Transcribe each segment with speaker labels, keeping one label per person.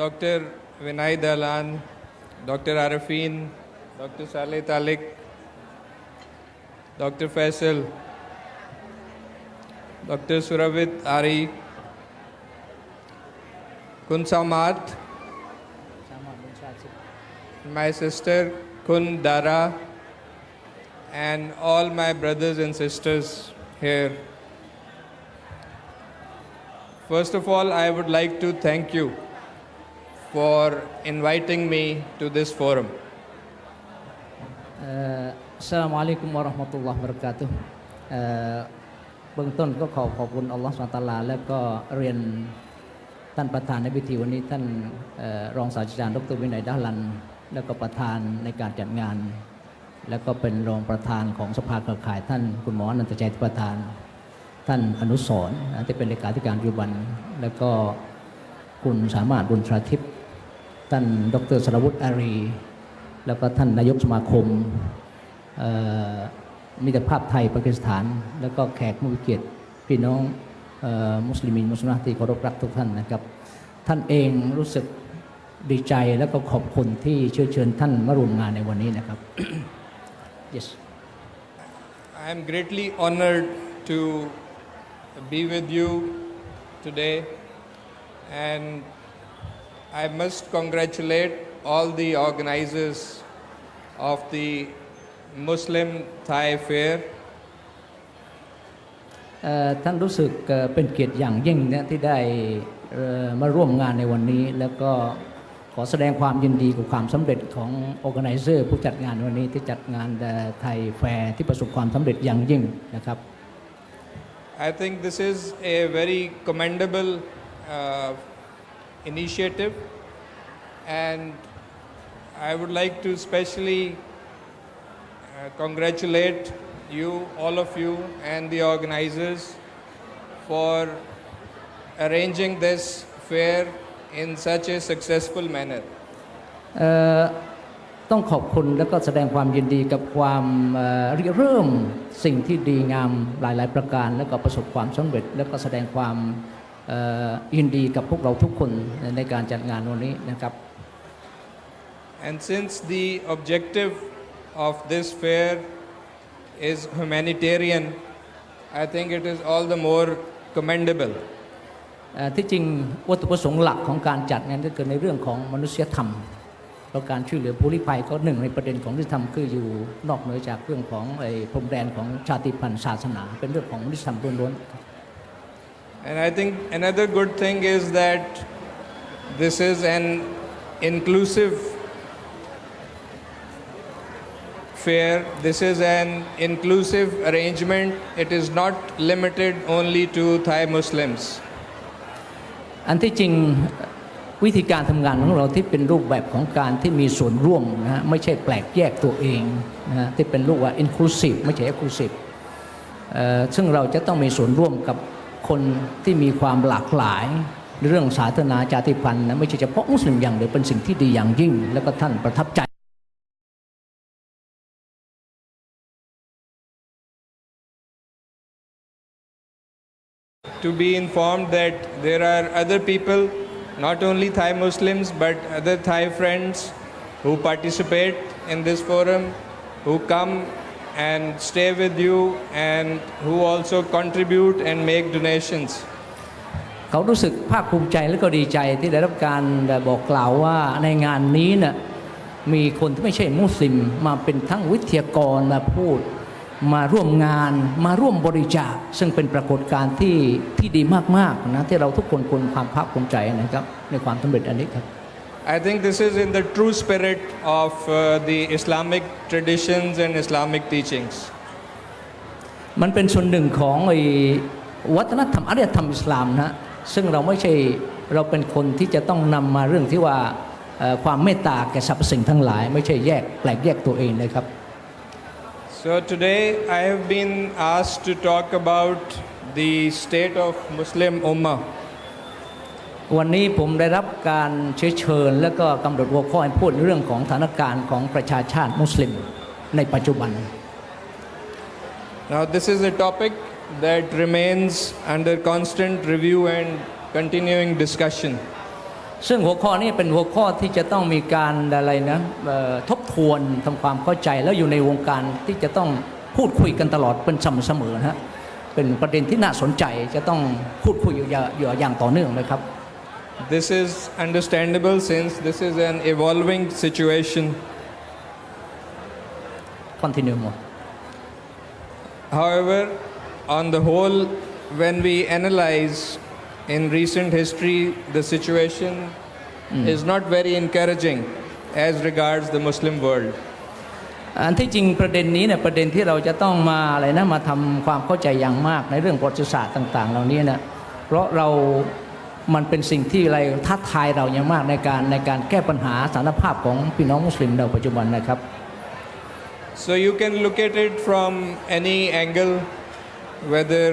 Speaker 1: Dr. Vinay Dalan, Dr. Arifin, Dr. Saleh Talik, Dr. Faisal, Dr. Suravit Ari, Kun Samat, my sister Kun Dara, and all my brothers and sisters here. First of all, I would like to thank you for inviting me to this forum.
Speaker 2: อัสสลามุอะลัยกุมวะเราะห์มะตุลลอฮิวะบะเราะกาตุฮ์เบื้องต้นก็ขอบคุณอัลลอฮฺซุบฮานะฮูวะตะอาลาแล้วก็เรียนท่านประธานในพิธีวันนี้ท่านรองศาสตราจารย์ดร.วินัยดาลันแล้วก็ประธานในการจัดงานแล้วก็เป็นรองประธานของสภาเครือข่ายท่านคุณหมออนันตชัยที่ประธานท่านอนุสรณ์ที่เป็นเลขาธิการปัจจุบันแล้วก็คุณสามารถบุญทราทิพย์ท่านดร.สรวุฒิอารีแล้วก็ท่านนายกสมาคมมิตรภาพไทยปากีสถานแล้วก็แขกผู้มีเกียรติพี่น้องมุสลิมินมุสลิมที่เคารพรักทุกท่านนะครับท่านเองรู้สึกดีใจแล้วก็ขอบคุณที่เชิญท่านมาร่วมงานในวันนี้นะครับ Yes
Speaker 1: I am greatly honored to be with you today, and I must congratulate all the organizers of the Muslim Thai Fair.
Speaker 2: ท่านรู้สึกเป็นเกียรติอย่างยิ่งเนี่ยที่ได้มาร่วมงานในวันนี้แล้วก็ขอแสดงความยินดีกับความสำเร็จของ organizer ผู้จัดงานวันนี้ที่จัดงานไทยแฟร์ที่ประสบความสำเร็จอย่างยิ่งนะครับ
Speaker 1: I think this is a very commendable initiative, and I would like to specially congratulate you, all of you, and the organizers for arranging this fair in such a successful manner.
Speaker 2: ต้องขอบคุณและก็แสดงความยินดีกับความเริ่มสิ่งที่ดีงามหลายๆประการแล้วก็ประสบความสำเร็จแล้วก็แสดงความยินดีกับพวกเราทุกคนในการจัดงานวันนี้นะครับ
Speaker 1: And since the objective of this fair is humanitarian, I think it is all the more commendable.
Speaker 2: ที่จริงวัตถุประสงค์หลักของการจัดงานก็คือในเรื่องของมนุษยธรรมและการช่วยเหลือผู้ลี้ภัยก็หนึ่งในประเด็นของมนุษยธรรมคืออยู่นอกเหนือจากเรื่องของพรมแดนของชาติพันธุ์ศาสนาเป็นเรื่องของมนุษยธรรมล้วนๆ
Speaker 1: And I think another good thing is that this is an inclusive fair. This is an inclusive arrangement. It is not limited only to Thai Muslims.
Speaker 2: อันที่จริงวิธีการทำงานของเราที่เป็นรูปแบบของการที่มีส่วนร่วมนะฮะไม่ใช่แปลกแยกตัวเองนะฮะที่เป็นรูปว่า inclusive ไม่ใช่ exclusive ซึ่งเราจะต้องมีส่วนร่วมกับคนที่มีความหลากหลายเรื่องศาสนาชาติพันธุ์นะไม่ใช่เฉพาะมุสลิมอย่างเดียวเป็นสิ่งที่ดีอย่างยิ่งแล้วก็ท่านประทับใจ
Speaker 1: To be informed that there are other people, not only Thai Muslims, but other Thai friends who participate in this forum, who come and stay with you, and who also contribute and make donations.
Speaker 2: เขารู้สึกภาคภูมิใจและก็ดีใจที่ได้รับการบอกกล่าวว่าในงานนี้น่ะมีคนที่ไม่ใช่มุสลิมมาเป็นทั้งวิทยากรมาพูดมาร่วมงานมาร่วมบริจาคซึ่งเป็นปรากฏการณ์ที่ดีมากๆนะที่เราทุกคนควรความภาคภูมิใจนะครับในความสำเร็จอันนี้ครับ
Speaker 1: I think this is in the true spirit of the Islamic traditions and Islamic teachings.
Speaker 2: มันเป็นส่วนหนึ่งของวัฒนธรรมอารยธรรมอิสลามนะซึ่งเราไม่ใช่เราเป็นคนที่จะต้องนำมาเรื่องที่ว่าความเมตตาแก่สรรพสิ่งทั้งหลายไม่ใช่แยกแปลกแยกตัวเองเลยครับ
Speaker 1: So today I have been asked to talk about the state of Muslim Ummah.
Speaker 2: วันนี้ผมได้รับการเชิญและก็กำหนดหัวข้อให้พูดเรื่องของสถานการณ์ของประชาชาติมุสลิมในปัจจุบัน
Speaker 1: Now this is a topic that remains under constant review and continuing discussion.
Speaker 2: ซึ่งหัวข้อนี้เป็นหัวข้อที่จะต้องมีการอะไรนะทบทวนทำความเข้าใจแล้วอยู่ในวงการที่จะต้องพูดคุยกันตลอดเป็นสม่ำเสมอนะฮะเป็นประเด็นที่น่าสนใจจะต้องพูดคุยอยู่อย่างต่อเนื่องนะครับ
Speaker 1: This is understandable since this is an evolving situation.
Speaker 2: Continue more.
Speaker 1: However, on the whole, when we analyze in recent history, the situation is not very encouraging as regards the Muslim world.
Speaker 2: อันที่จริงประเด็นนี้เนี่ยประเด็นที่เราจะต้องมาอะไรนะมาทำความเข้าใจอย่างมากในเรื่องประวัติศาสตร์ต่างๆเหล่านี้นะเพราะมันเป็นสิ่งที่อะไรท้าทายเราอย่างมากในการแก้ปัญหาสถานภาพของพี่น้องมุสลิมในปัจจุบันนะครับ
Speaker 1: So you can look at it from any angle, whether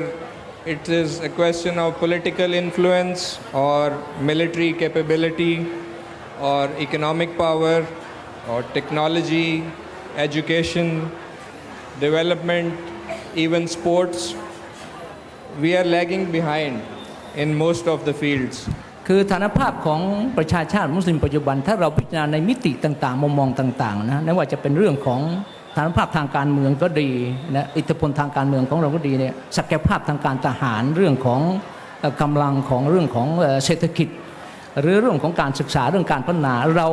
Speaker 1: it is a question of political influence or military capability or economic power or technology, education, development, even sports. We are lagging behind in most of the fields.
Speaker 2: คือฐานภาพของประชาชาติมุสลิมปัจจุบันถ้าเราพิจารณาในมิติต่างๆมุมมองต่างๆนะไม่ว่าจะเป็นเรื่องของฐานภาพทางการเมืองก็ดีนะอิทธิพลทางการเมืองของเราก็ดีเนี่ยศักยภาพทางการทหารเรื่องของกำลังของเรื่องของเศรษฐกิจหรือเรื่องของการศึกษาเรื่องการพัฒนาเรา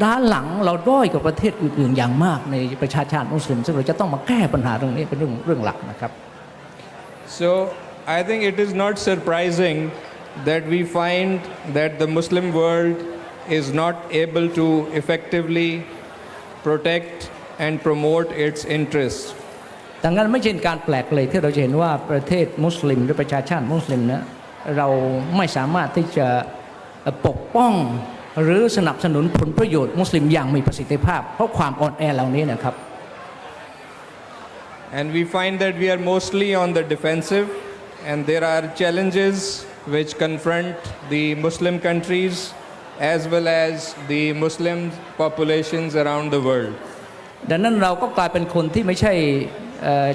Speaker 2: ด้านหลังเราด้อยกว่าประเทศอื่นๆอย่างมากในประชาชาติมุสลิมซึ่งเราจะต้องมาแก้ปัญหาเรื่องนี้เป็นเรื่องหลักนะครับ
Speaker 1: So I think it is not surprising that we find that the Muslim world is not able to effectively protect and promote its interests.
Speaker 2: ดังนั้นไม่ใช่การแปลกเลยที่เราจะเห็นว่าประเทศมุสลิมหรือประชาชาติมุสลิมนะเราไม่สามารถที่จะปกป้องหรือสนับสนุนผลประโยชน์มุสลิมอย่างมีประสิทธิภาพเพราะความอ่อนแอเหล่านี้นะครับ
Speaker 1: And we find that we are mostly on the defensive, and there are challenges which confront the Muslim countries as well as the Muslim populations around the world.
Speaker 2: ดังนั้นเราก็กลายเป็นคนที่ไม่ใช่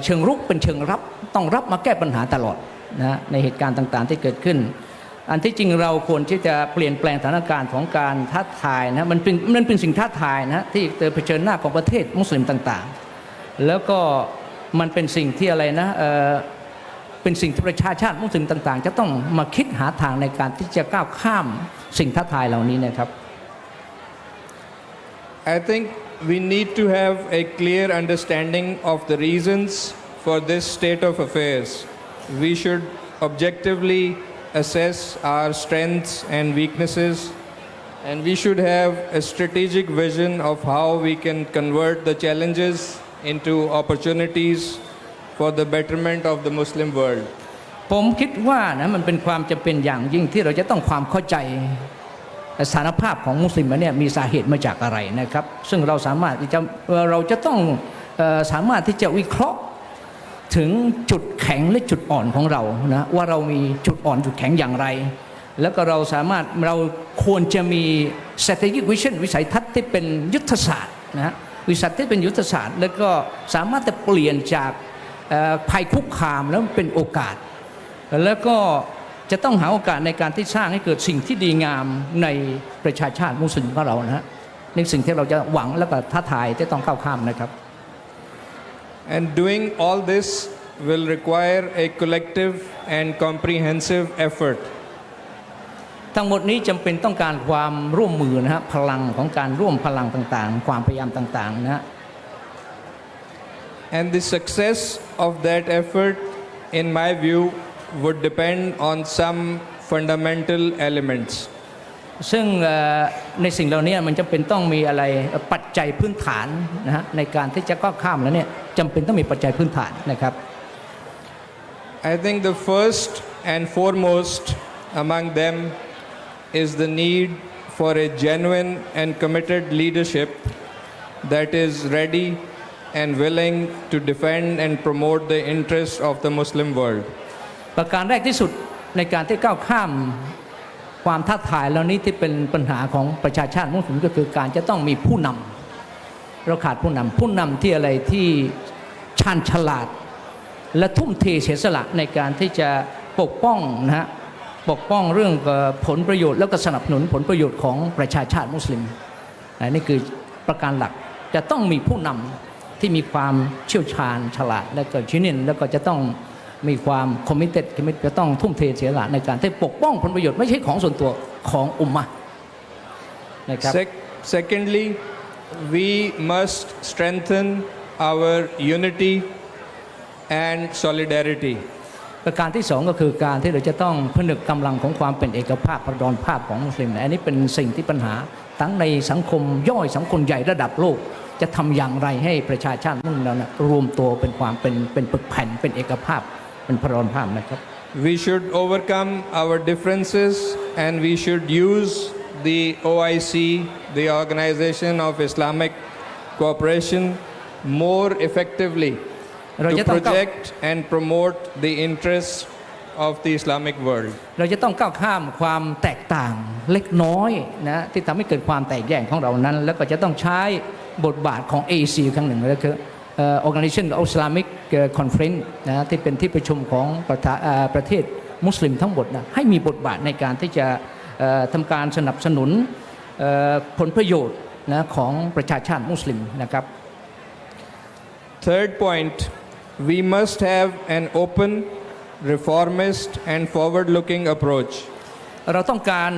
Speaker 2: เชิงรุกเป็นเชิงรับต้องรับมาแก้ปัญหาตลอดนะในเหตุการณ์ต่างๆที่เกิดขึ้นอันที่จริงเราควรที่จะเปลี่ยนแปลงสถานการณ์ของการท้าทายนะมันเป็นสิ่งท้าทายนะที่เผชิญหน้าของประเทศมุสลิมต่างๆแล้วก็มันเป็นสิ่งที่อะไรนะเป็นสิ่งที่ประชาชาติมุสลิมต่างๆจะต้องมาคิดหาทางในการที่จะก้าวข้ามสิ่งท้าทายเหล่านี้นะครับ
Speaker 1: I think we need to have a clear understanding of the reasons for this state of affairs. We should objectively assess our strengths and weaknesses, and we should have a strategic vision of how we can convert the challenges into opportunities for the betterment of the Muslim world.
Speaker 2: ผมคิดว่านะมันเป็นความจำเป็นอย่างยิ่งที่เราจะต้องความเข้าใจสถานภาพของมุสลิมเนี่ยมีสาเหตุมาจากอะไรนะครับซึ่งเราจะต้องสามารถที่จะวิเคราะห์ถึงจุดแข็งและจุดอ่อนของเรานะว่าเรามีจุดอ่อนจุดแข็งอย่างไรแล้วก็เราควรจะมี strategic vision วิสัยทัศน์ที่เป็นยุทธศาสตร์นะวิสัยทัศน์ที่เป็นยุทธศาสตร์แล้วก็สามารถจะเปลี่ยนจากภัยคุกคามแล้วเป็นโอกาสแล้วก็จะต้องหาโอกาสในการที่สร้างให้เกิดสิ่งที่ดีงามในประชาชาติมุสลิมของเรานะในสิ่งที่เราจะหวังแล้วก็ท้าทายที่ต้องก้าวข้ามนะครับ
Speaker 1: And doing all this will require a collective and comprehensive effort.
Speaker 2: ทั้งหมดนี้จำเป็นต้องการความร่วมมือนะฮะพลังของการร่วมพลังต่างๆความพยายามต่างๆนะ
Speaker 1: And the success of that effort, in my view, would depend on some fundamental elements.
Speaker 2: ซึ่งในสิ่งเหล่านี้มันจำเป็นต้องมีอะไรปัจจัยพื้นฐานนะฮะในการที่จะก้าวข้ามแล้วเนี่ยจำเป็นต้องมีปัจจัยพื้นฐานนะครับ
Speaker 1: I think the first and foremost among them is the need for a genuine and committed leadership that is ready and willing to defend and promote the interests of the Muslim world.
Speaker 2: ประการแรกที่สุดในการที่ก้าวข้ามความท้าทายเหล่านี้ที่เป็นปัญหาของประชาชาติมุสลิมก็คือการจะต้องมีผู้นำเราขาดผู้นำที่อะไรที่ชาญฉลาดและทุ่มเทเสียสละในการที่จะปกป้องนะฮะ ปกป้องเรื่องผลประโยชน์แล้วก็สนับสนุนผลประโยชน์ของประชาชาติมุสลิมนี่คือประการหลักจะต้องมีผู้นำที่มีความเชี่ยวชาญฉลาดและก็ชี้เน้นแล้วก็จะต้องมีความคอมมิตเต็ดจะต้องทุ่มเทเสียสละในการที่ปกป้องผลประโยชน์ไม่ใช่ของส่วนตัวของอุมมะห์นะครับ
Speaker 1: Secondly, we must strengthen our unity and solidarity.
Speaker 2: ประการที่สองก็คือการที่เราจะต้องผนึกกำลังของความเป็นเอกภาพพระดอนภาพของมุสลิมอันนี้เป็นสิ่งที่ปัญหาทั้งในสังคมย่อยสังคมใหญ่ระดับโลกจะทำอย่างไรให้ประชาชาติมุสลิมเรานะรวมตัวเป็นความเป็นปึกแผ่นเป็นเอกภาพเป็นพระดอนภาพนะครับ
Speaker 1: We should overcome our differences and we should use the OIC, the Organization of Islamic Cooperation, more effectively to project and promote the interests of the Islamic world.
Speaker 2: เราจะต้องก้าวข้ามความแตกต่างเล็กน้อยนะที่ทำให้เกิดความแตกแยกของเรานั้นแล้วก็จะต้องใช้บทบาทของ AEC ครั้งหนึ่งก็คือ Organization of Islamic Conference นะที่เป็นที่ประชุมของประเทศมุสลิมทั้งหมดนะให้มีบทบาทในการที่จะทำการสนับสนุนผลประโยชน์นะของประชาชาติมุสลิมนะครับ
Speaker 1: Third point, we must have an open, reformist and forward-looking approach.
Speaker 2: เราต้องการ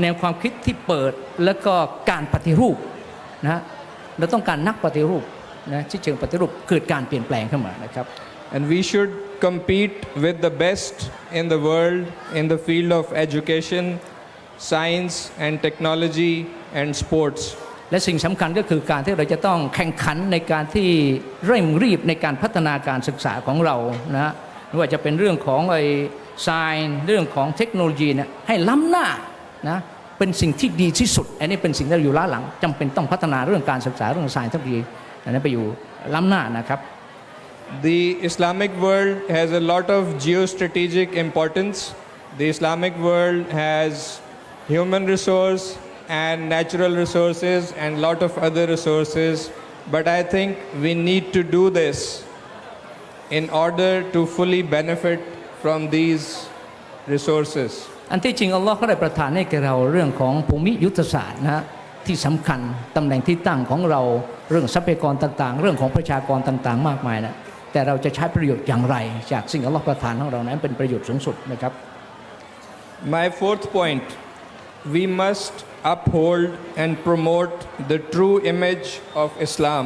Speaker 2: แนวความคิดที่เปิดและก็การปฏิรูปนะเราต้องการนักปฏิรูปนะที่เชิงปฏิรูปเกิดการเปลี่ยนแปลงขึ้นมานะครับ
Speaker 1: And we should compete with the best in the world in the field of education, science and technology and sports.
Speaker 2: และสิ่งสำคัญก็คือการที่เราจะต้องแข่งขันในการที่เร่งรีบในการพัฒนาการศึกษาของเรานะไม่ว่าจะเป็นเรื่องของไอ้ไซน์เรื่องของเทคโนโลยีเนี่ยให้ล้ำหน้านะเป็นสิ่งที่ดีที่สุดอันนี้เป็นสิ่งที่เราอยู่ล้าหลังจำเป็นต้องพัฒนาเรื่องการศึกษาเรื่องไซน์เทคโนโลยีอันนั้นไปอยู่ล้ำหน้านะครับ
Speaker 1: The Islamic world has a lot of geostrategic importance. The Islamic world has human resource and natural resources and lot of other resources. But I think we need to do this in order to fully benefit from these resources.
Speaker 2: อันที่จริงอัลลอฮ์ก็ได้ประทานให้แก่เราเรื่องของภูมิยุทธศาสตร์นะที่สำคัญตำแหน่งที่ตั้งของเราเรื่องทรัพยากรต่างๆเรื่องของประชากรต่างๆมากมายนะแต่เราจะใช้ประโยชน์อย่างไรจากสิ่งอัลลอฮ์ประทานของเรานั้นเป็นประโยชน์สูงสุดนะครับ
Speaker 1: My fourth point, we must uphold and promote the true image of Islam.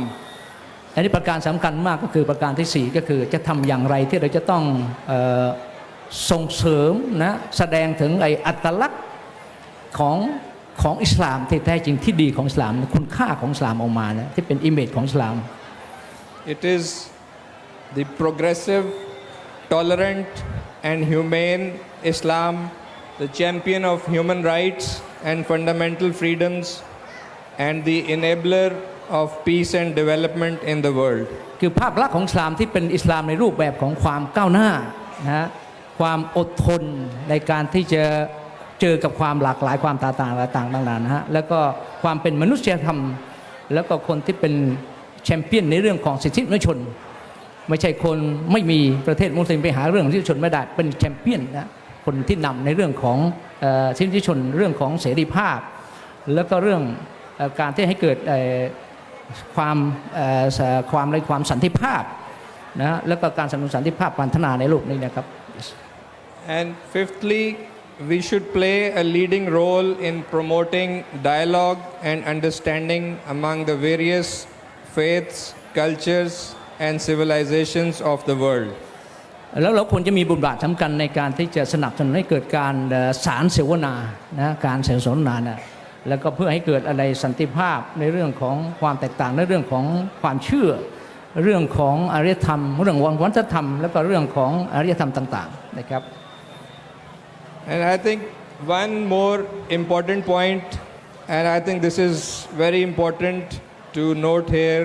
Speaker 2: อันนี้ประการสำคัญมากก็คือประการที่ 4 ก็คือจะทำอย่างไรที่เราจะต้องส่งเสริมนะแสดงถึงไอ้อัตลักษณ์ของอิสลามที่แท้จริงที่ดีของอิสลามคุณค่าของอิสลามออกมานะที่เป็นอิมเมจของอิสลาม
Speaker 1: It is the progressive, tolerant and humane Islam, the champion of human rights and fundamental freedoms and the enabler of peace and development in the world.
Speaker 2: คือภาพลักษณ์ของอิสลามที่เป็นอิสลามในรูปแบบของความก้าวหน้านะความอดทนในการที่จะเจอกับความหลากหลายความต่างๆต่างๆนะฮะแล้วก็ความเป็นมนุษยธรรมแล้วก็คนที่เป็นแชมเปี้ยนในเรื่องของสิทธิมนุษยชนไม่ใช่คนไม่มีประเทศมุสลิมไปหาเรื่องสิทธิมนุษยชนไม่ได้เป็นแชมเปี้ยนนะคนที่นำในเรื่องของสิทธิมนุษยชนเรื่องของเสรีภาพแล้วก็เรื่องการที่ให้เกิดความสันติภาพนะแล้วก็การสนับสนุนสันติภาพพัฒนาในโลกนี้นะครับ
Speaker 1: And fifthly, we should play a leading role in promoting dialogue and understanding among the various faiths, cultures and civilizations of the world.
Speaker 2: แล้วเราควรจะมีบทบาทสำคัญในการที่จะสนับสนุนให้เกิดการสารเสวนานะการสนทนานะแล้วก็เพื่อให้เกิดอะไรสันติภาพในเรื่องของความแตกต่างในเรื่องของความเชื่อเรื่องของอารยธรรมเรื่องวัฒนธรรมแล้วก็เรื่องของอารยธรรมต่างๆนะครับ
Speaker 1: And I think one more important point, and I think this is very important to note here,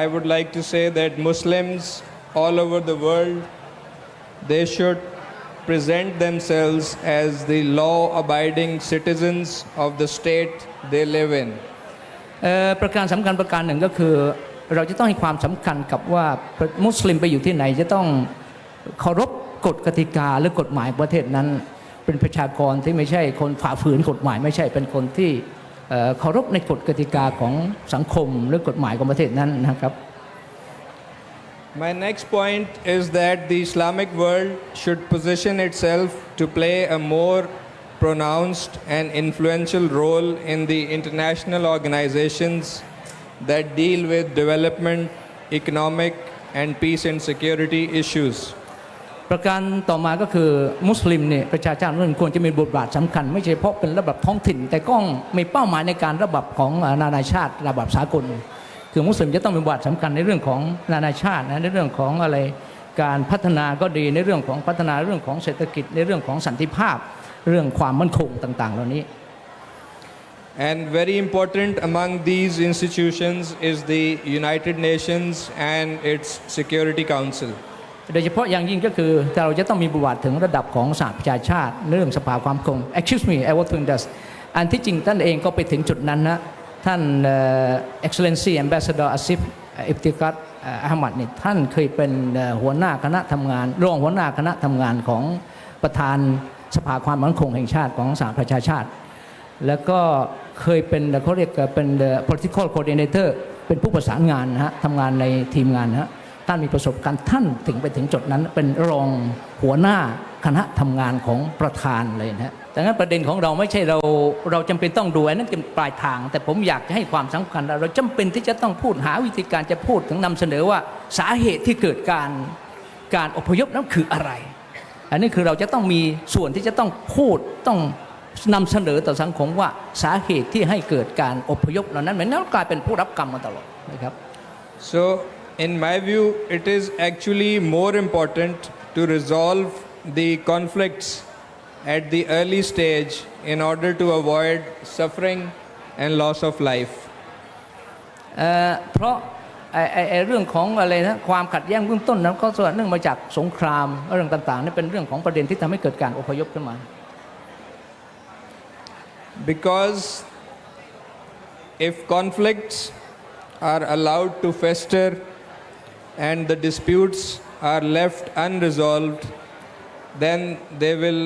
Speaker 1: I would like to say that Muslims all over the world, they should present themselves as the law-abiding citizens of the state they live in.
Speaker 2: ประการสำคัญประการหนึ่งก็คือเราจะต้องให้ความสำคัญกับว่ามุสลิมไปอยู่ที่ไหนจะต้องเคารพกฎกติกาหรือกฎหมายประเทศนั้น เป็นประชากรที่ไม่ใช่คนฝ่าฝืนกฎหมายไม่ใช่เป็นคนที่เคารพในกฎกติกาของสังคมหรือกฎหมายของประเทศนั้นนะครับ
Speaker 1: My next point is that the Islamic world should position itself to play a more pronounced and influential role in the international organizations that deal with development, economic, and peace and security issues.
Speaker 2: ประการต่อมาก็คือมุสลิมเนี่ยประชาชาติมุสลิมควรจะมีบทบาทสำคัญไม่ใช่เฉพาะเป็นระดับท้องถิ่นแต่ก็มีเป้าหมายในการระดับของนานาชาติระดับสากลคือมุสลิมจะต้องมีบทบาทสำคัญในเรื่องของนานาชาตินะในเรื่องของอะไรการพัฒนาก็ดีในเรื่องของพัฒนาเรื่องของเศรษฐกิจในเรื่องของสันติภาพเรื่องความมั่นคงต่างๆเหล่านี้
Speaker 1: And very important among these institutions is the United Nations and its Security Council.
Speaker 2: โดยเฉพาะอย่างยิ่งก็คือเราจะต้องมีบทบาทถึงระดับของสหประชาชาติเรื่องสภาความมั่นคง Excuse me I want to indulge อันที่จริงท่านเองก็ไปถึงจุดนั้นนะท่าน Excellency Ambassador Asif Iftikhar Ahmad นี่ท่านเคยเป็นหัวหน้าคณะทำงานรองหัวหน้าคณะทำงานของประธานสภาความมั่นคงแห่งชาติของสหประชาชาติแล้วก็เคยเป็นเขาเรียกเป็น political coordinator เป็นผู้ประสานงานนะฮะทำงานในทีมงานนะฮะท่านมีประสบการณ์ท่านถึงไปถึงจุดนั้นเป็นรองหัวหน้าคณะทำงานของประธานเลยนะฮะดังนั้นประเด็นของเราไม่ใช่เราจำเป็นต้องดูอันนั้นเป็นปลายทางแต่ผมอยากจะให้ความสำคัญเราจำเป็นที่จะต้องพูดหาวิธีการจะพูดถึงนำเสนอว่าสาเหตุที่เกิดการอพยพนั้นคืออะไรอันนี้คือเราจะต้องมีส่วนที่จะต้องพูดต้องนำเสนอต่อสังคมว่าสาเหตุที่ให้เกิดการอพยพเหล่านั้นมันกลายเป็นผู้รับกรรมมาตลอดนะครับ
Speaker 1: So in my view it is actually more important to resolve the conflicts at the early stage in order to avoid suffering and loss of life
Speaker 2: เพราะเรื่องของอะไรนะความขัดแย้งเบื้องต้นนั้นก็ส่วนเนื่องมาจากสงครามเรื่องต่างๆนี่เป็นเรื่องของประเด็นที่ทำให้เกิดการอพยพขึ้นมา Because
Speaker 1: if conflicts are allowed to fester and the disputes are left unresolved then they will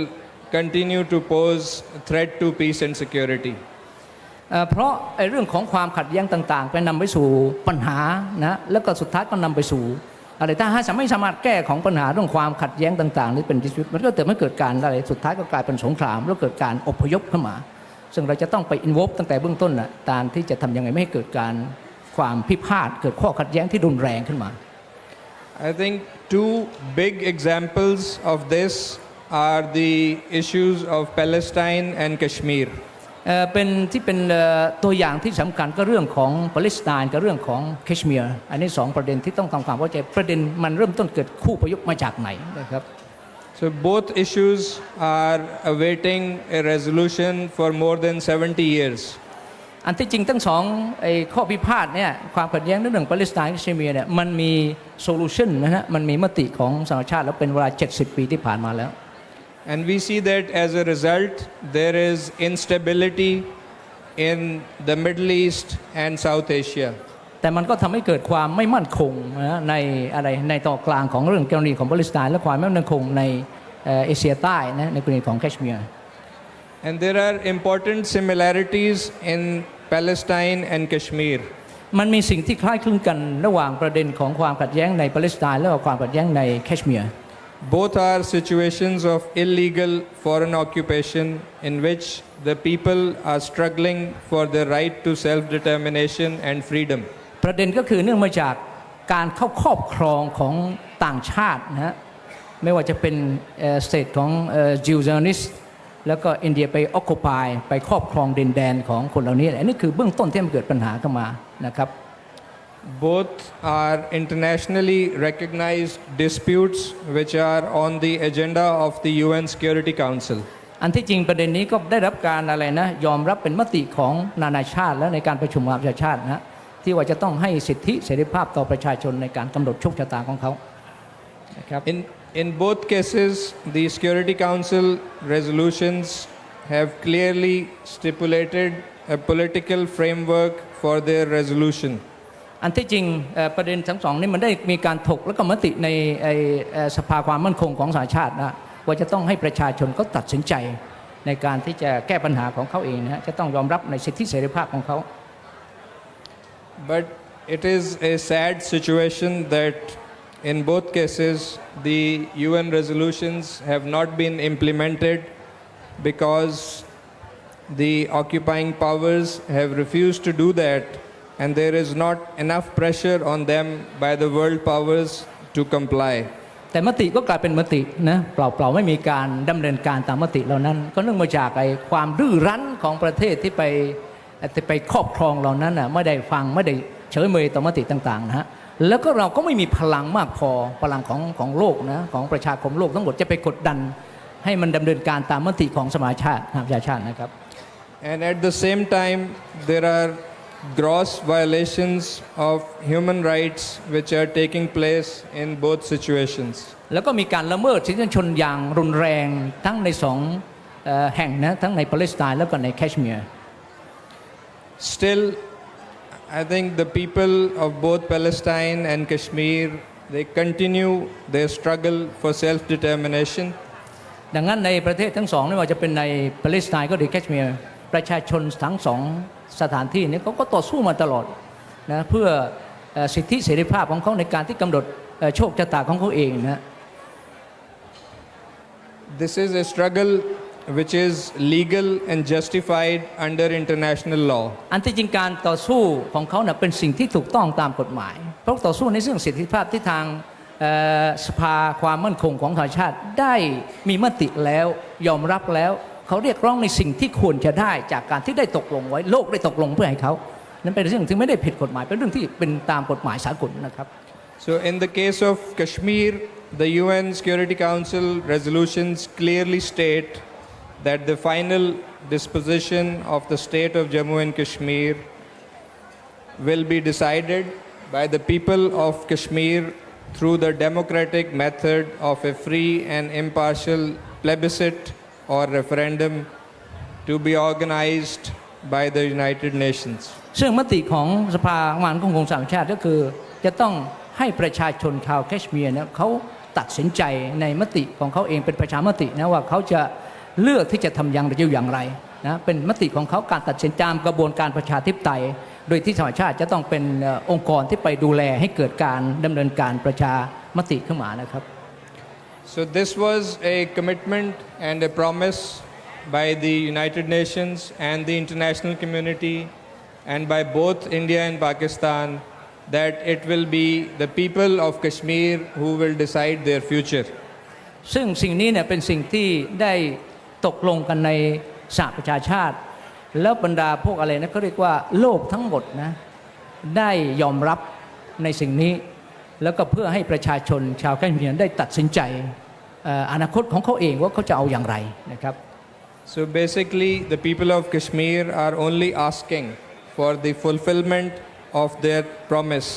Speaker 1: continue to pose a threat to peace and security
Speaker 2: เพราะเรื่องของความขัดแย้งต่างๆไปนำไปสู่ปัญหานะแล้วก็สุดท้ายก็นำไปสู่อะไรถ้าไม่สามารถแก้ของปัญหาเรื่องความขัดแย้งต่างๆนี่เป็นดิสพิวต์มันก็เกิดการอะไรสุดท้ายก็กลายเป็นสงครามแล้วเกิดการอพยพเข้ามาซึ่งเราจะต้องไปอินวอล์ฟตั้งแต่เบื้องต้นนะการที่จะทำยังไงไม่ให้เกิดการความพิพาทเกิดข้อขัดแย้งที่รุนแรงขึ้นมา
Speaker 1: I think two big examples of this are the issues of Palestine and Kashmir
Speaker 2: เป็นที่เป็นตัวอย่างที่สำคัญก็เรื่องของปาเลสไตน์กับเรื่องของแคชเมียร์อันนี้สองประเด็นที่ต้องทำความเข้าใจประเด็นมันเริ่มต้นเกิดคู่อพยพมาจากไหนนะครับ
Speaker 1: So both issues are awaiting a resolution for more than 70 years
Speaker 2: อันที่จริงทั้งสองข้อพิพาทเนี่ยความขัดแย้งเรื่องปาเลสไตน์กับแคชเมียร์เนี่ยมันมีโซลูชันนะฮะมันมีมติของสหประชาชาติแล้วเป็นเวลา70 ปีที่ผ่านมาแล้ว
Speaker 1: And we see that as a result, there is instability in the Middle East and South Asia.
Speaker 2: แต่มันก็ทำให้เกิดความไม่มั่นคงนะในตอนกลางของเรื่องกรณีของปาเลสไตน์และความไม่มั่นคงในเอเชียใต้นะในกรณีของแคชเมียร์
Speaker 1: And there are important similarities in Palestine and Kashmir.
Speaker 2: มันมีสิ่งที่คล้ายคลึงกันระหว่างประเด็นของความขัดแย้งในปาเลสไตน์และความขัดแย้งในแคชเมียร์
Speaker 1: Both are situations of illegal foreign occupation in which the people are struggling for their right to self-determination and freedom.
Speaker 2: ประเด็นก็คือเนื่องมาจากการเข้าครอบครองของต่างชาตินะฮะไม่ว่าจะเป็นสเตทของจิวซานิสแล้วก็อินเดียไปออคูปายไปครอบครองดินแดนของคนเหล่านี้อันนี้คือเบื้องต้นที่มันเกิดปัญหาขึ้นมานะครับ
Speaker 1: Both are internationally recognized disputes which are on the agenda of the UN Security Council.
Speaker 2: อันที่จริงประเด็นนี้ก็ได้รับการอะไรนะยอมรับเป็นมติของนานาชาติและในการประชุมสหประชาชาตินะที่ว่าจะต้องให้สิทธิเสรีภาพต่อประชาชนในการกำหนดโชคชะตาของเขานะครับ
Speaker 1: In both cases, the Security Council resolutions have clearly stipulated a political framework for their resolution.
Speaker 2: อันที่จริงประเด็นทั้งสองนี้มันได้มีการถกและก็มติในสภาความมั่นคงของสหชาตินะ ว่าจะต้องให้ประชาชนเขาตัดสินใจในการที่จะแก้ปัญหาของเขาเองนะฮะจะต้องยอมรับในสิทธิเสรีภาพของเขา
Speaker 1: But it is a sad situation that in both cases the UN resolutions have not been implemented because the occupying powers have refused to do that, and there is not enough pressure on them by the world powers to comply.
Speaker 2: แต่มติก็กลายเป็นมตินะเปล่าๆไม่มีการดำเนินการตามมติเหล่านั้น ก็เนื่องมาจากไอ้ความดื้อรั้นของประเทศที่ไปครอบครองเหล่านั้นน่ะไม่ได้ฟังไม่ได้เฉยเมยต่อมติต่างๆนะฮะแล้วก็เราก็ไม่มีพลังมากพอพลังของโลกนะของประชาคมโลกทั้งหมดจะไปกดดันให้มันดำเนินการตามมติของสหประชาชาตินะครับ
Speaker 1: And at the same time there are gross violations of human rights which are taking place in both situations.
Speaker 2: แล้วก็มีการละเมิดสิทธิชนอย่างรุนแรงทั้งในสองแห่งนะทั้งในปาเลสไตน์แล้วก็ในแคชเมียร์
Speaker 1: Still, I think the people of both Palestine and Kashmir, they continue their struggle for self-determination.
Speaker 2: ดังนั้นในประเทศทั้งสองไม่ว่าจะเป็นในปาเลสไตน์ก็ดีแคชเมียร์ประชาชนทั้งสองสถานที่นี้เขาก็ต่อสู้มาตลอดนะเพื่อสิทธิเสรีภาพของเขาในการที่กำหนดโชคชะตาของเขาเองนะ
Speaker 1: This is a struggle which is legal and justified under international law.
Speaker 2: อันที่จริงการต่อสู้ของเขาเป็นสิ่งที่ถูกต้องตามกฎหมายเพราะต่อสู้ในเรื่องสิทธิภาพที่ทางสภาความมั่นคงของสหชาติได้มีมติแล้วยอมรับแล้วเขาเรียกร้องในสิ่งที่ควรจะได้จากการที่ได้ตกลงไว้โลกได้ตกลงเพื่อให้เขานั้นเป็นเรื่องที่ไม่ได้ผิดกฎหมายเป็นเรื่องที่เป็นตามกฎหมายสากลนะครับ
Speaker 1: So in the case of Kashmir, the UN Security Council resolutions clearly state that the final disposition of the state of Jammu and Kashmir will be decided by the people of Kashmir through the democratic method of a free and impartial plebiscite or referendum to be organized by the United Nations.
Speaker 2: ซึ่งมติของสภาความมั่นคงของสหประชาชาติก็คือจะต้องให้ประชาชนชาวแคชเมียร์เนี่ยเขาตัดสินใจในมติของเขาเองเป็นประชามตินะว่าเขาจะเลือกที่จะทำอย่างไรนะเป็นมติของเขาการตัดสินใจตามกระบวนการประชาธิปไตยโดยที่สหประชาชาติจะต้องเป็นองค์กรที่ไปดูแลให้เกิดการดำเนินการประชามติขึ้นมานะครับ
Speaker 1: So this was a commitment and a promise by the United Nations and the international community and by both India and Pakistan that it will be the people of Kashmir who will decide their future.
Speaker 2: ซึ่งสิ่งนี้เนี่ยเป็นสิ่งที่ได้ตกลงกันในสหประชาชาติแล้วบรรดาพวกอะไรนะเขาเรียกว่าโลกทั้งหมดนะได้ยอมรับในสิ่งนี้แล้วก็เพื่อให้ประชาชนชาวแคชเมียร์ได้ตัดสินใจอนาคตของเขาเองว่าเขาจะเอาอย่างไรนะครับ
Speaker 1: So basically the people of Kashmir are only asking for the fulfillment of their promise.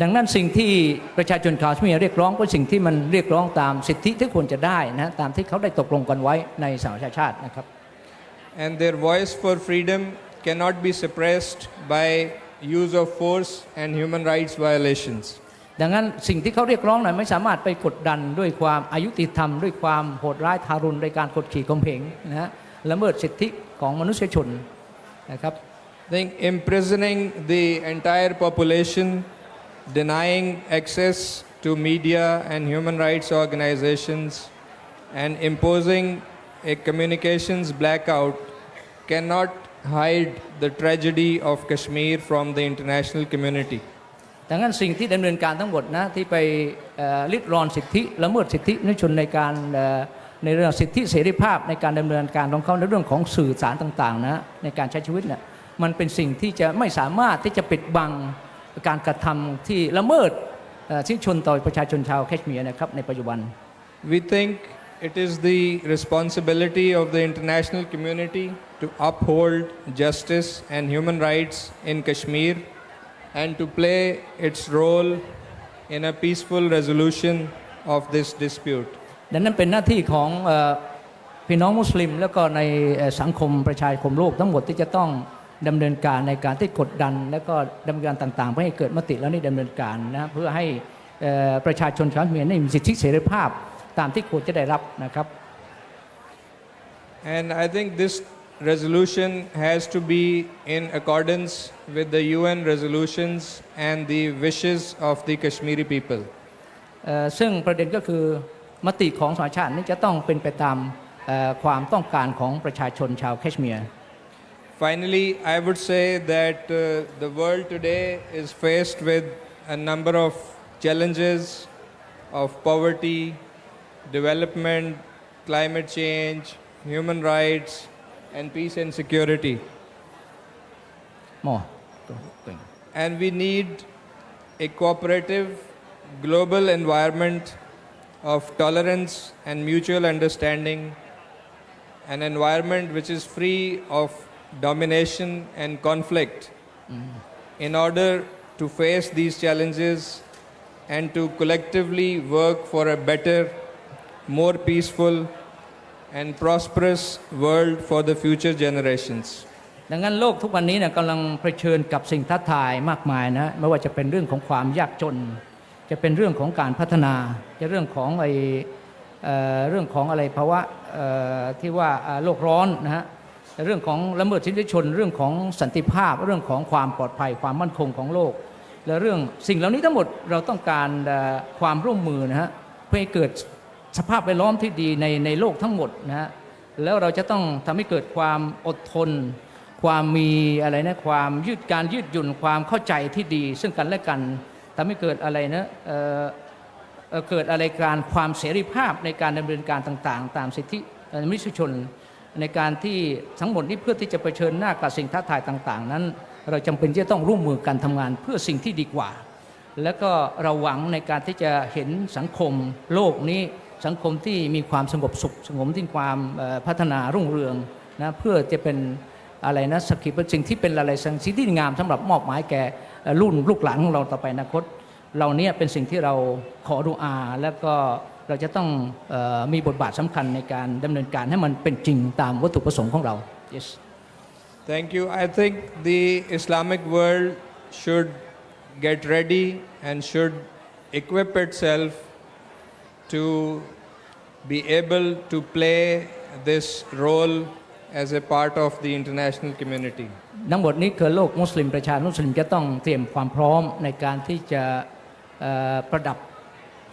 Speaker 2: ดังนั้นสิ่งที่ประชาชนชาวแคชเมียร์เรียกร้องเป็นสิ่งที่มันเรียกร้องตามสิทธิที่ควรจะได้นะตามที่เขาได้ตกลงกันไว้ในสหประชาชาตินะครับ
Speaker 1: And their voice for freedom cannot be suppressed by use of force and human rights violations.
Speaker 2: ดังนั้นสิ่งที่เขาเรียกร้องนั้นไม่สามารถไปกดดันด้วยความอายุติธรรมด้วยความโหดร้ายทารุณในการกดขี่ข่มเหงนะฮะละเมิดสิทธิของมนุษยชนนะครับ
Speaker 1: I think imprisoning the entire population, denying access to media and human rights organizations, and imposing a communications blackout cannot hide the tragedy of Kashmir from the international community.
Speaker 2: ดังนั้นสิ่งที่ดำเนินการทั้งหมดนะที่ไปริดรอนสิทธิละเมิดสิทธิมนุษยชนในการในเรื่องสิทธิเสรีภาพในการดำเนินการของเขาในเรื่องของสื่อสารต่างๆนะในการใช้ชีวิตเนี่ยมันเป็นสิ่งที่จะไม่สามารถที่จะปิดบังการกระทำที่ละเมิดสิทธิชนต่อประชาชนชาวแคชเมียร์นะครับในปัจจุบัน
Speaker 1: We think it is the responsibility of the international community to uphold justice and human rights in Kashmir and to play its role in a peaceful resolution of this dispute.
Speaker 2: ดังนั้นเป็นหน้าที่ของพี่น้องมุสลิมแล้วก็ในสังคมประชาคมโลกทั้งหมดที่จะต้องดำเนินการในการที่กดดันแล้วก็ดำเนินการต่างๆเพื่อให้เกิดมติแล้วนี่ดำเนินการนะเพื่อให้ประชาชนชาวเมียนมีสิทธิเสรีภาพ ตามที่ควรจะได้รับนะครับ
Speaker 1: And I think this resolution has to be in accordance with the UN resolutions and the wishes of the Kashmiri people.
Speaker 2: ซึ่งประเด็นก็คือมติของสหประชาชาตินี้จะต้องเป็นไปตามความต้องการของประชาชนชาวแคชเมียร์
Speaker 1: Finally, I would say that the world today is faced with a number of challenges of poverty, development, climate change, human rights, and peace and security.
Speaker 2: More.
Speaker 1: And we need a cooperative global environment of tolerance and mutual understanding, an environment which is free of domination and conflict in order to face these challenges and to collectively work for a better, more peaceful and prosperous world for the future generations.
Speaker 2: ดังนั้นโลกทุกวันนี้เนี่ยกำลังเผชิญกับสิ่งท้าทายมากมายนะไม่ว่าจะเป็นเรื่องของความยากจนจะเป็นเรื่องของการพัฒนาจะเรื่องของอะไรภาวะที่ว่าโลกร้อนนะฮะเรื่องของละเมิดสิทธิชนเรื่องของสันติภาพเรื่องของความปลอดภัยความมั่นคงของโลกและเรื่องสิ่งเหล่านี้ทั้งหมดเราต้องการความร่วมมือนะฮะเพื่อให้เกิดสภาพแวดล้อมที่ดีในโลกทั้งหมดนะฮะแล้วเราจะต้องทำให้เกิดความอดทนความมีอะไรนะความยืดหยุ่นความเข้าใจที่ดีซึ่งกันและกันทำให้เกิดอะไรนะเกิดอะไรการความเสรีภาพในการดำเนินการต่างๆตามสิทธิมนุษยชนในการที่ทั้งหมดนี้เพื่อที่จะเผชิญหน้ากับสิ่งท้าทายต่างๆนั้นเราจำเป็นที่จะต้องร่วมมือกันทำงานเพื่อสิ่งที่ดีกว่าแล้วก็เราหวังในการที่จะเห็นสังคมโลกนี้สังคมที่มีความสงบสุขสงบที่ความพัฒนารุ่งเรืองนะเพื่อจะเป็นอะไรนะสักขีพยานสิ่งที่เป็นอะไรสิ่งที่งามสำหรับมอบหมายแก่รุ่นลูกหลานของเราต่อไปอนาคตเราเนี่ยเป็นสิ่งที่เราขอดุอาแล้วก็เราจะต้องมีบทบาทสำคัญในการดำเนินการให้มันเป็นจริงตามวัตถุประสงค์ของเรา yes
Speaker 1: Thank you. I think the Islamic world should get ready and should equip itself to be able to play this role as a part of the international community.
Speaker 2: ทั้งหมดนี้คือโลกมุสลิมประชามุสลิมจะต้องเตรียมความพร้อมในการที่จะประดับ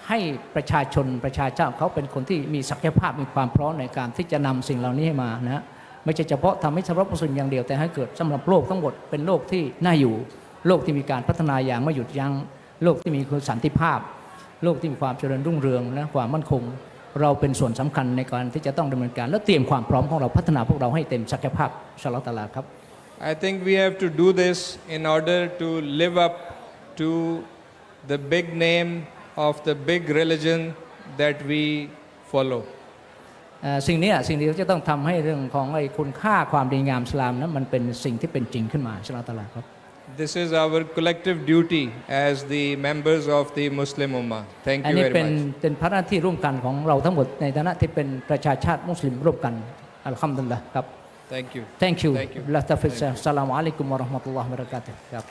Speaker 2: ให้ประชาชนประชาชาติเขาเป็นคนที่มีศักยภาพมีความพร้อมในการที่จะนำสิ่งเหล่านี้ให้มานะไม่ใช่เฉพาะทำให้สำหรับมุสลิมอย่างเดียวแต่ให้เกิดสำหรับโลกทั้งหมดเป็นโลกที่น่าอยู่โลกที่มีการพัฒนาอย่างไม่หยุดยั้งโลกที่มีสันติภาพโลกที่มีความเจริญรุ่งเรืองและความมั่นคงเราเป็นส่วนสำคัญในการที่จะต้องดำเนินการและเตรียมความพร้อมของเราพัฒนาพวกเราให้เต็มศักยภาพอินชาอัลเลาะห์ตะอาลาครับ
Speaker 1: I think we have to do this in order to live up to the big name of the big religion that we follow.
Speaker 2: สิ่งนี้เราจะต้องทำให้เรื่องของไอ้คุณค่าความดีงามอิสลามนั้นมันเป็นสิ่งที่เป็นจริงขึ้นมาอินชาอัลเลาะห์ตะอาลาครับ
Speaker 1: This is our collective duty as the members of the Muslim Ummah. Thank
Speaker 2: อัน
Speaker 1: you
Speaker 2: นี้
Speaker 1: very
Speaker 2: เป็น
Speaker 1: much.
Speaker 2: ภาระที่ร่วมกันของเราทั้งหมดในฐานะที่เป็นประชาชาติมุสลิมร่วมกันอัลฮัมดุลิลละห์ครับ
Speaker 1: Thank you.
Speaker 2: Thank you
Speaker 1: Thank you.
Speaker 2: ละตัฟิสสลามุอะลัยกุมวะเราะห์มะตุลลอฮิวะบะเราะกาตุฮ์ครับ